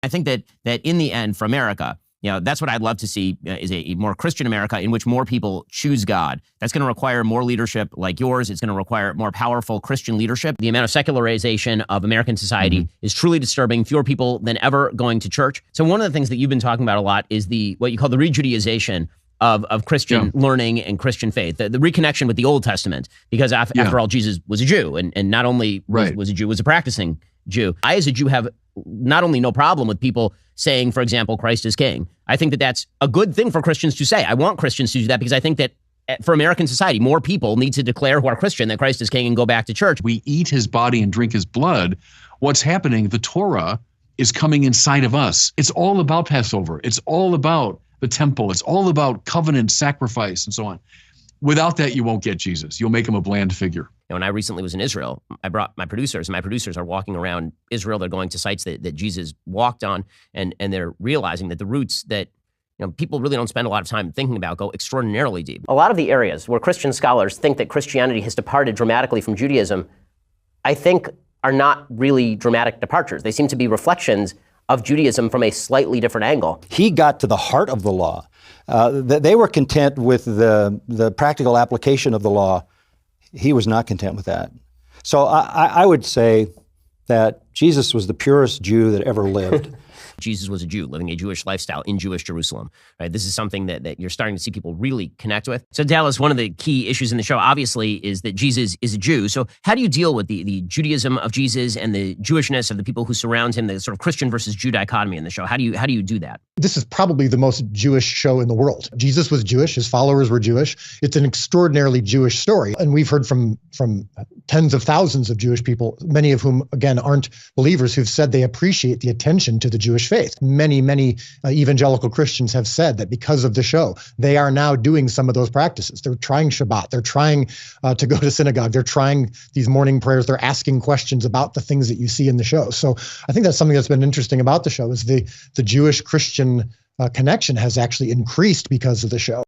I think that in the end, for America, that's what I'd love to see is a more Christian America in which more people choose God. That's going to require more leadership like yours. It's going to require more powerful Christian leadership. The amount of secularization of American society is truly disturbing. Fewer people than ever going to church. So one of the things that you've been talking about a lot is what you call the re-Judaization of Christian learning and Christian faith, the reconnection with the Old Testament, because after all, Jesus was a Jew, and not only was a Jew, was a practicing Jew. I, as a Jew, have not only no problem with people saying, for example, Christ is king. I think that that's a good thing for Christians to say. I want Christians to do that because I think that for American society, more people need to declare who are Christian that Christ is king and go back to church. We eat his body and drink his blood. What's happening? The Torah is coming inside of us. It's all about Passover. It's all about the temple. It's all about covenant sacrifice and so on. Without that, you won't get Jesus. You'll make him a bland figure. When I recently was in Israel, I brought my producers, and my producers are walking around Israel. They're going to sites that Jesus walked on, and they're realizing that the roots that people really don't spend a lot of time thinking about go extraordinarily deep. A lot of the areas where Christian scholars think that Christianity has departed dramatically from Judaism, I think are not really dramatic departures. They seem to be reflections of Judaism from a slightly different angle. He got to the heart of the law. They were content with the practical application of the law. He was not content with that. So I would say that Jesus was the purest Jew that ever lived. Jesus was a Jew living a Jewish lifestyle in Jewish Jerusalem, right? This is something that you're starting to see people really connect with. So Dallas, one of the key issues in the show, obviously, is that Jesus is a Jew. So how do you deal with the Judaism of Jesus and the Jewishness of the people who surround him, the sort of Christian versus Jew dichotomy in the show? How do you do that? This is probably the most Jewish show in the world. Jesus was Jewish. His followers were Jewish. It's an extraordinarily Jewish story. And we've heard from tens of thousands of Jewish people, many of whom, again, aren't believers, who've said they appreciate the attention to the Jewish faith. Many evangelical Christians have said that because of the show, they are now doing some of those practices. They're trying Shabbat. They're trying to go to synagogue. They're trying these morning prayers. They're asking questions about the things that you see in the show. So I think that's something that's been interesting about the show is the Jewish-Christian connection has actually increased because of the show.